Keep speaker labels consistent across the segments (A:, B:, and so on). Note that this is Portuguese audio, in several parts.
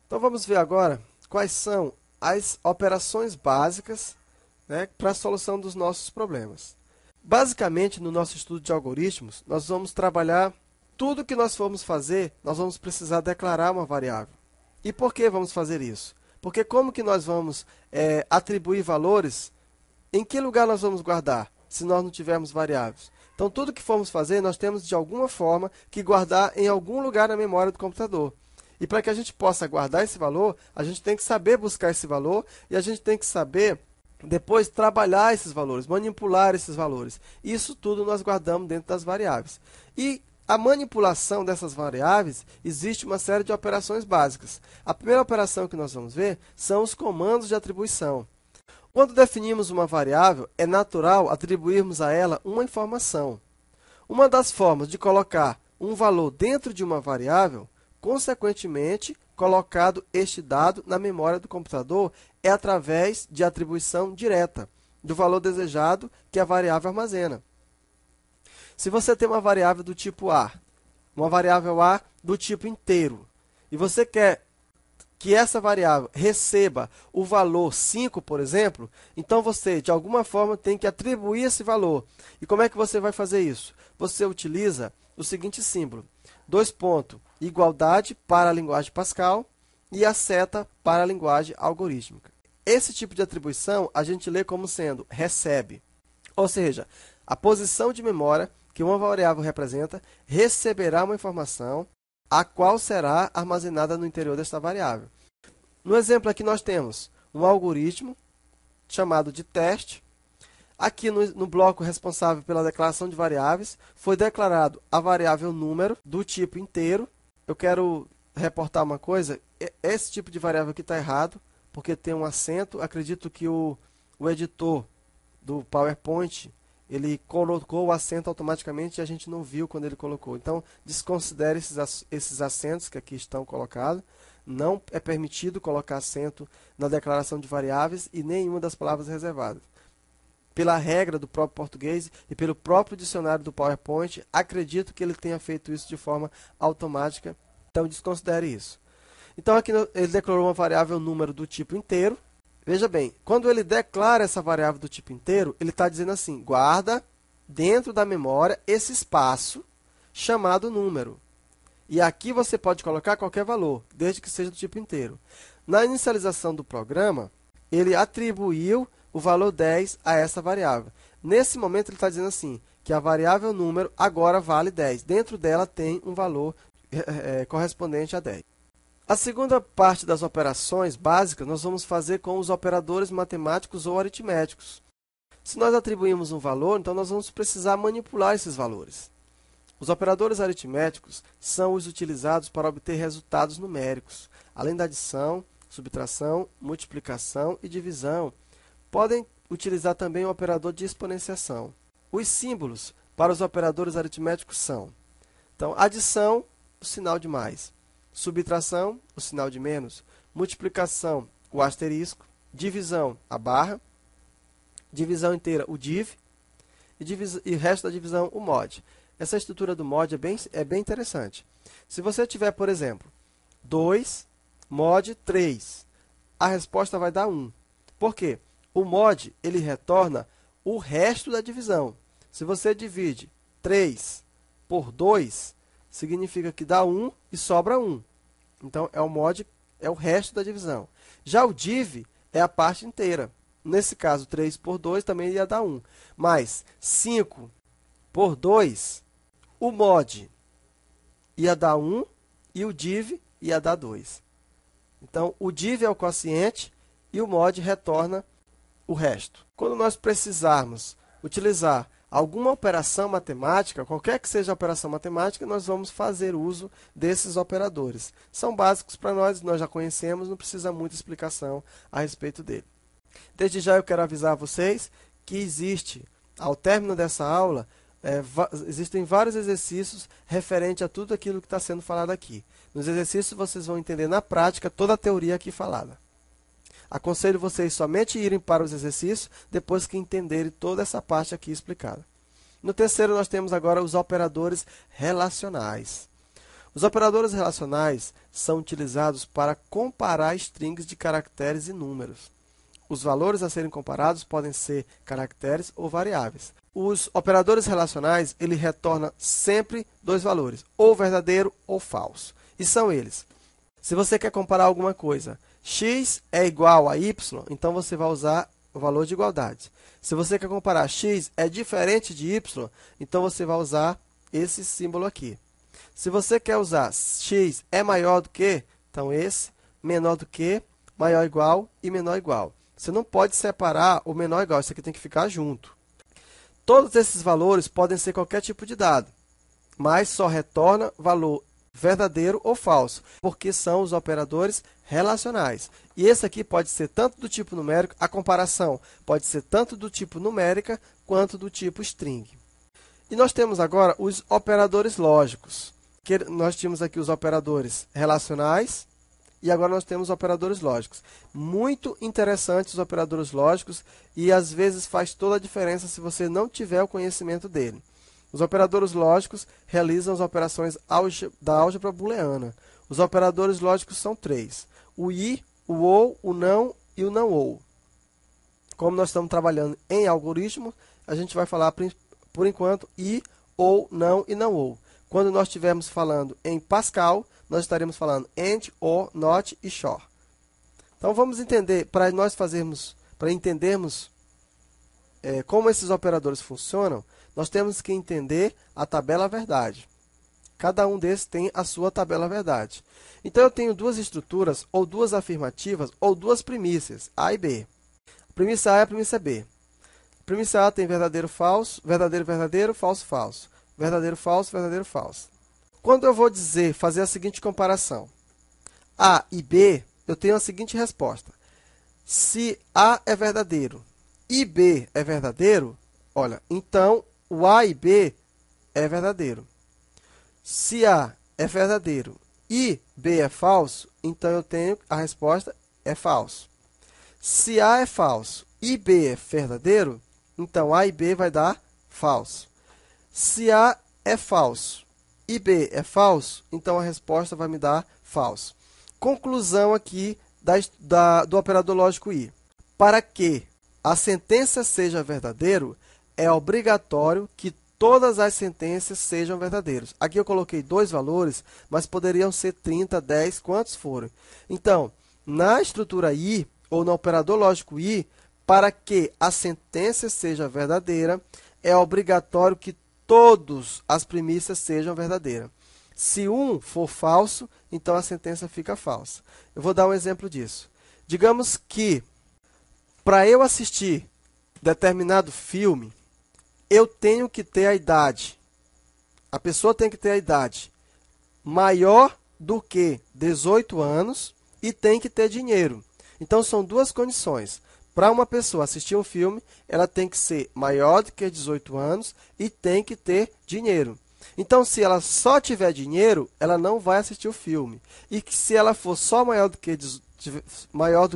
A: Então vamos ver agora quais são as operações básicas, né, para a solução dos nossos problemas. Basicamente, no nosso estudo de algoritmos, nós vamos trabalhar tudo que nós formos fazer, nós vamos precisar declarar uma variável. E por que vamos fazer isso? Porque como que nós vamos atribuir valores? Em que lugar nós vamos guardar, se nós não tivermos variáveis? Então, tudo que formos fazer, nós temos de alguma forma que guardar em algum lugar na memória do computador. E para que a gente possa guardar esse valor, a gente tem que saber buscar esse valor e a gente tem que saber depois trabalhar esses valores, manipular esses valores. Isso tudo nós guardamos dentro das variáveis. E a manipulação dessas variáveis, existe uma série de operações básicas. A primeira operação que nós vamos ver são os comandos de atribuição. Quando definimos uma variável, é natural atribuirmos a ela uma informação. Uma das formas de colocar um valor dentro de uma variável, consequentemente, colocado este dado na memória do computador, é através de atribuição direta do valor desejado que a variável armazena. Se você tem uma variável do tipo A, uma variável A do tipo inteiro, e você quer que essa variável receba o valor 5, por exemplo, então você, de alguma forma, tem que atribuir esse valor. E como é que você vai fazer isso? Você utiliza o seguinte símbolo: igualdade para a linguagem Pascal e a seta para a linguagem algorítmica. Esse tipo de atribuição a gente lê como sendo recebe, ou seja, a posição de memória que uma variável representa receberá uma informação a qual será armazenada no interior desta variável. No exemplo aqui nós temos um algoritmo chamado de teste. Aqui no bloco responsável pela declaração de variáveis, foi declarado a variável número do tipo inteiro. Eu quero reportar uma coisa: esse tipo de variável aqui está errado, porque tem um acento. Acredito que o editor do PowerPoint ele colocou o acento automaticamente e a gente não viu quando ele colocou. Então, desconsidere esses acentos que aqui estão colocados. Não é permitido colocar acento na declaração de variáveis e nenhuma das palavras reservadas. Pela regra do próprio português e pelo próprio dicionário do PowerPoint, acredito que ele tenha feito isso de forma automática. Então, desconsidere isso. Então, aqui ele declarou uma variável número do tipo inteiro. Veja bem, quando ele declara essa variável do tipo inteiro, ele está dizendo assim: guarda dentro da memória esse espaço chamado número. E aqui você pode colocar qualquer valor, desde que seja do tipo inteiro. Na inicialização do programa, ele atribuiu o valor 10 a essa variável. Nesse momento, ele está dizendo assim, que a variável número agora vale 10. Dentro dela tem um valor correspondente a 10. A segunda parte das operações básicas nós vamos fazer com os operadores matemáticos ou aritméticos. Se nós atribuímos um valor, então nós vamos precisar manipular esses valores. Os operadores aritméticos são os utilizados para obter resultados numéricos. Além da adição, subtração, multiplicação e divisão, podem utilizar também o operador de exponenciação. Os símbolos para os operadores aritméticos são: então, adição, o sinal de mais; subtração, o sinal de menos; multiplicação, o asterisco; divisão, a barra; divisão inteira, o div; e o resto da divisão, o mod. Essa estrutura do mod é bem interessante. Se você tiver, por exemplo, 2 mod 3, a resposta vai dar 1. Por quê? O mod ele retorna o resto da divisão. Se você divide 3 por 2, significa que dá 1 e sobra 1. Então, o mod é o resto da divisão. Já o div é a parte inteira. Nesse caso, 3 por 2 também ia dar 1. Mas 5 por 2, o mod ia dar 1 e o div ia dar 2. Então, o div é o quociente e o mod retorna o resto. Quando nós precisarmos utilizar alguma operação matemática, qualquer que seja a operação matemática, nós vamos fazer uso desses operadores. São básicos para nós já conhecemos, não precisa muita explicação a respeito dele. Desde já eu quero avisar vocês que existe, ao término dessa aula, existem vários exercícios referentes a tudo aquilo que está sendo falado aqui. Nos exercícios vocês vão entender na prática toda a teoria aqui falada. Aconselho vocês somente irem para os exercícios depois que entenderem toda essa parte aqui explicada. No terceiro, nós temos agora os operadores relacionais. Os operadores relacionais são utilizados para comparar strings de caracteres e números. Os valores a serem comparados podem ser caracteres ou variáveis. Os operadores relacionais, ele retorna sempre dois valores, ou verdadeiro ou falso. E são eles. Se você quer comparar alguma coisa, x é igual a y, então você vai usar o valor de igualdade. Se você quer comparar x é diferente de y, então você vai usar esse símbolo aqui. Se você quer usar x é maior do que, então esse, menor do que, maior igual e menor igual. Você não pode separar o menor igual, isso aqui tem que ficar junto. Todos esses valores podem ser qualquer tipo de dado, mas só retorna valor verdadeiro ou falso, porque são os operadores relacionais. E esse aqui pode ser tanto do tipo numérico, a comparação pode ser tanto do tipo numérica quanto do tipo string. E nós temos agora os operadores lógicos. Que nós tínhamos aqui os operadores relacionais e agora nós temos operadores lógicos. Muito interessantes os operadores lógicos e às vezes faz toda a diferença se você não tiver o conhecimento dele. Os operadores lógicos realizam as operações da álgebra booleana. Os operadores lógicos são três: o i, o ou, o não e o não ou. Como nós estamos trabalhando em algoritmo, a gente vai falar por enquanto i, ou, não e não ou. Quando nós estivermos falando em Pascal, nós estaremos falando and, or, not e short. Então vamos entender, para entendermos como esses operadores funcionam, nós temos que entender a tabela verdade. Cada um desses tem a sua tabela verdade. Então eu tenho duas estruturas, ou duas afirmativas, ou duas premissas, A e B. A premissa A e a premissa B. A premissa A tem verdadeiro, falso, verdadeiro, verdadeiro, falso, falso. Verdadeiro, falso, verdadeiro, falso. Quando eu vou fazer a seguinte comparação, A e B, eu tenho a seguinte resposta. Se A é verdadeiro e B é verdadeiro, olha, então o A e B é verdadeiro. Se A é verdadeiro e B é falso, então eu tenho a resposta é falso. Se A é falso e B é verdadeiro, então A e B vai dar falso. Se A é falso e B é falso, então a resposta vai me dar falso. Conclusão aqui do operador lógico I. Para que a sentença seja verdadeiro, é obrigatório que todas as sentenças sejam verdadeiras. Aqui eu coloquei dois valores, mas poderiam ser 30, 10, quantos forem. Então, na estrutura I, ou no operador lógico I, para que a sentença seja verdadeira, é obrigatório que todas as premissas sejam verdadeiras. Se um for falso, então a sentença fica falsa. Eu vou dar um exemplo disso. Digamos que, para eu assistir determinado filme, eu tenho que ter a idade. A pessoa tem que ter a idade maior do que 18 anos e tem que ter dinheiro. Então, são duas condições. Para uma pessoa assistir um filme, ela tem que ser maior do que 18 anos e tem que ter dinheiro. Então, se ela só tiver dinheiro, ela não vai assistir o filme. E que se ela for só maior do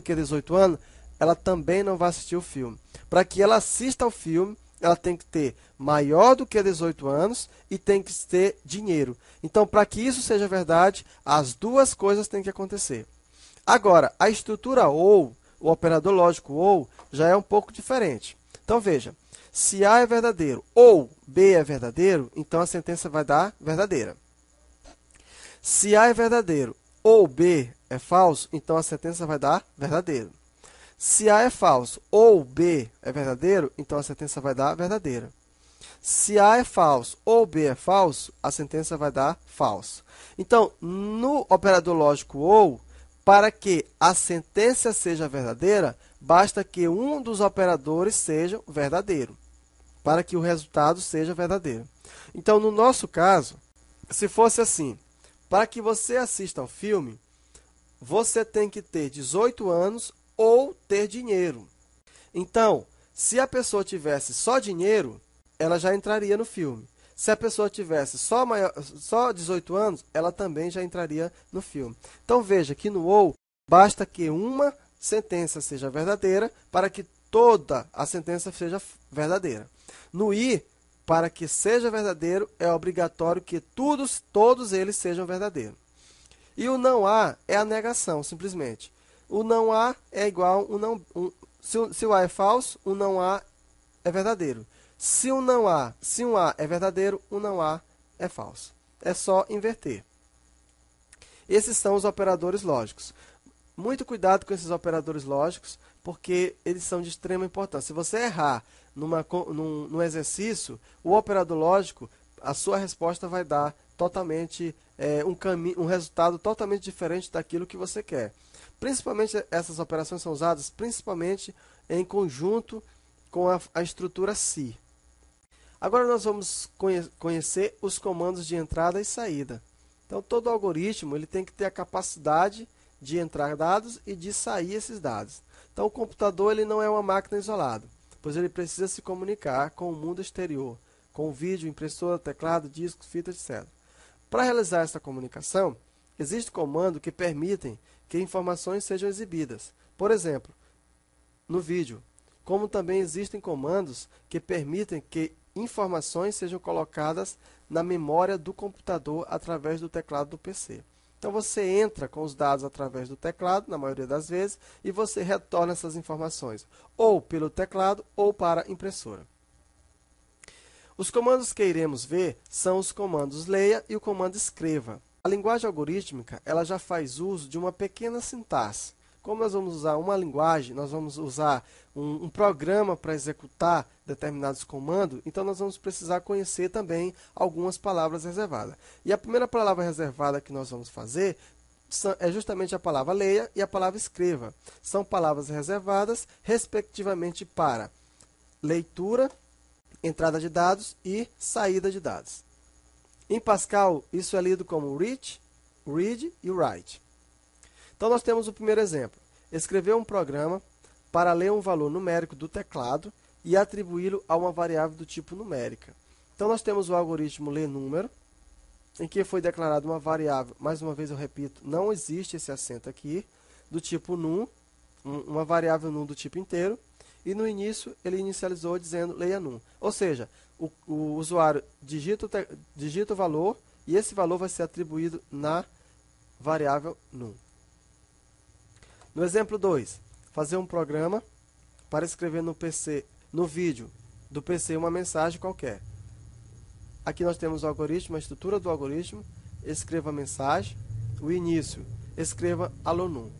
A: que 18 anos, ela também não vai assistir o filme. Para que ela assista ao filme, ela tem que ter maior do que 18 anos e tem que ter dinheiro. Então, para que isso seja verdade, as duas coisas têm que acontecer. Agora, a estrutura ou, o operador lógico ou, já é um pouco diferente. Então, veja, se A é verdadeiro ou B é verdadeiro, então a sentença vai dar verdadeira. Se A é verdadeiro ou B é falso, então a sentença vai dar verdadeiro. Se A é falso ou B é verdadeiro, então a sentença vai dar verdadeira. Se A é falso ou B é falso, a sentença vai dar falso. Então, no operador lógico ou, para que a sentença seja verdadeira, basta que um dos operadores seja verdadeiro, para que o resultado seja verdadeiro. Então, no nosso caso, se fosse assim, para que você assista ao filme, você tem que ter 18 anos ou ter dinheiro. Então, se a pessoa tivesse só dinheiro, ela já entraria no filme. Se a pessoa tivesse só 18 anos, ela também já entraria no filme. Então, veja que no ou, basta que uma sentença seja verdadeira para que toda a sentença seja verdadeira. No i, para que seja verdadeiro, é obrigatório que todos eles sejam verdadeiros. E o não há é a negação, simplesmente. O não há é igual se o A é falso, o não há é verdadeiro. Se um A é verdadeiro, o não há é falso. É só inverter. Esses são os operadores lógicos. Muito cuidado com esses operadores lógicos, porque eles são de extrema importância. Se você errar num exercício, o operador lógico, a sua resposta vai dar totalmente um resultado totalmente diferente daquilo que você quer. Principalmente essas operações são usadas principalmente em conjunto com a estrutura SI. Agora nós vamos conhecer os comandos de entrada e saída. Então todo algoritmo ele tem que ter a capacidade de entrar dados e de sair esses dados. Então o computador ele não é uma máquina isolada, pois ele precisa se comunicar com o mundo exterior, com vídeo, impressora, teclado, disco, fita, etc. Para realizar essa comunicação, existem comandos que permitem que informações sejam exibidas. Por exemplo, no vídeo, como também existem comandos que permitem que informações sejam colocadas na memória do computador através do teclado do PC. Então você entra com os dados através do teclado, na maioria das vezes, e você retorna essas informações, ou pelo teclado ou para a impressora. Os comandos que iremos ver são os comandos leia e o comando escreva. A linguagem algorítmica ela já faz uso de uma pequena sintaxe. Como nós vamos usar uma linguagem, nós vamos usar um programa para executar determinados comandos, então nós vamos precisar conhecer também algumas palavras reservadas. E a primeira palavra reservada que nós vamos fazer é justamente a palavra leia e a palavra escreva. São palavras reservadas, respectivamente, para leitura, entrada de dados e saída de dados. Em Pascal, isso é lido como read e write. Então, nós temos o primeiro exemplo. Escrever um programa para ler um valor numérico do teclado e atribuí-lo a uma variável do tipo numérica. Então, nós temos o algoritmo ler_número, em que foi declarada uma variável, mais uma vez eu repito, não existe esse acento aqui, do tipo num, uma variável num do tipo inteiro, e no início ele inicializou dizendo leia num. Ou seja, o usuário digita o valor e esse valor vai ser atribuído na variável num. No exemplo 2, fazer um programa para escrever no vídeo do PC uma mensagem qualquer. Aqui nós temos o algoritmo, a estrutura do algoritmo, escreva a mensagem, o início, escreva alô num.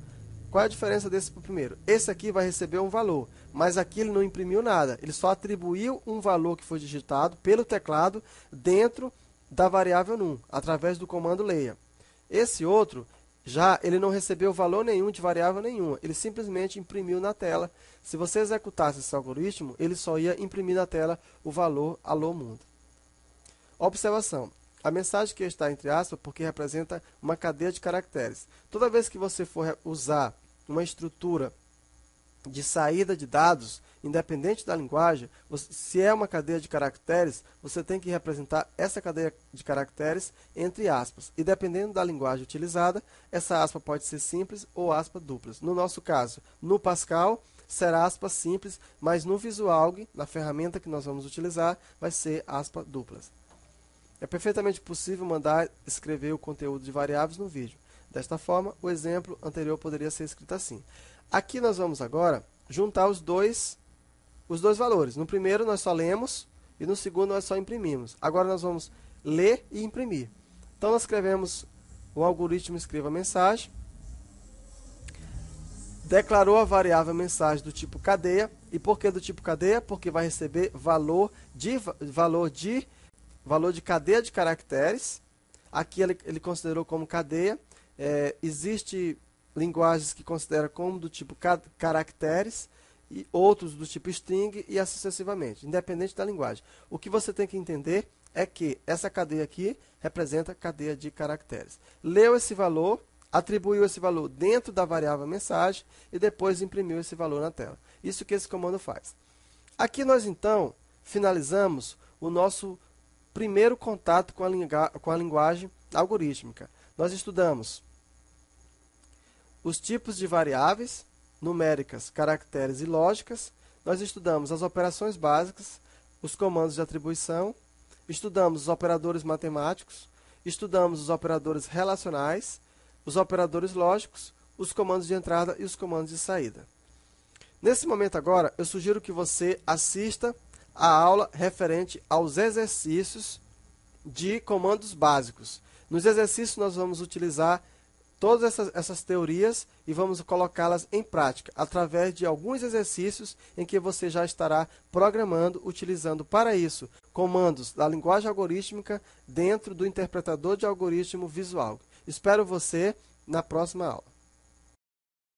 A: Qual é a diferença desse para o primeiro? Esse aqui vai receber um valor, mas aqui ele não imprimiu nada, ele só atribuiu um valor que foi digitado pelo teclado dentro da variável num, através do comando leia. Esse outro, já ele não recebeu valor nenhum de variável nenhuma, ele simplesmente imprimiu na tela. Se você executasse esse algoritmo, ele só ia imprimir na tela o valor alô mundo. Observação. A mensagem que está entre aspas porque representa uma cadeia de caracteres. Toda vez que você for usar uma estrutura de saída de dados, independente da linguagem, se é uma cadeia de caracteres, você tem que representar essa cadeia de caracteres entre aspas. E dependendo da linguagem utilizada, essa aspa pode ser simples ou aspas duplas. No nosso caso, no Pascal, será aspas simples, mas no VisualG, na ferramenta que nós vamos utilizar, vai ser aspas duplas. É perfeitamente possível mandar escrever o conteúdo de variáveis no vídeo. Desta forma, o exemplo anterior poderia ser escrito assim. Aqui nós vamos agora juntar os dois valores. No primeiro nós só lemos e no segundo nós só imprimimos. Agora nós vamos ler e imprimir. Então nós escrevemos o algoritmo escreva mensagem, declarou a variável mensagem do tipo cadeia. E por que do tipo cadeia? Porque vai receber valor de cadeia de caracteres. Aqui ele considerou como cadeia. Existe linguagens que consideram como do tipo caracteres e outros do tipo string e assim sucessivamente, independente da linguagem. O que você tem que entender é que essa cadeia aqui representa cadeia de caracteres. Leu esse valor, atribuiu esse valor dentro da variável mensagem e depois imprimiu esse valor na tela. Isso que esse comando faz. Aqui nós então finalizamos o nosso primeiro contato com a linguagem algorítmica. Nós estudamos os tipos de variáveis, numéricas, caracteres e lógicas. Nós estudamos as operações básicas, os comandos de atribuição, estudamos os operadores matemáticos, estudamos os operadores relacionais, os operadores lógicos, os comandos de entrada e os comandos de saída. Nesse momento agora, eu sugiro que você assista a aula referente aos exercícios de comandos básicos. Nos exercícios nós vamos utilizar todas essas teorias e vamos colocá-las em prática, através de alguns exercícios em que você já estará programando, utilizando para isso comandos da linguagem algorítmica dentro do interpretador de algoritmo visual. Espero você na próxima aula.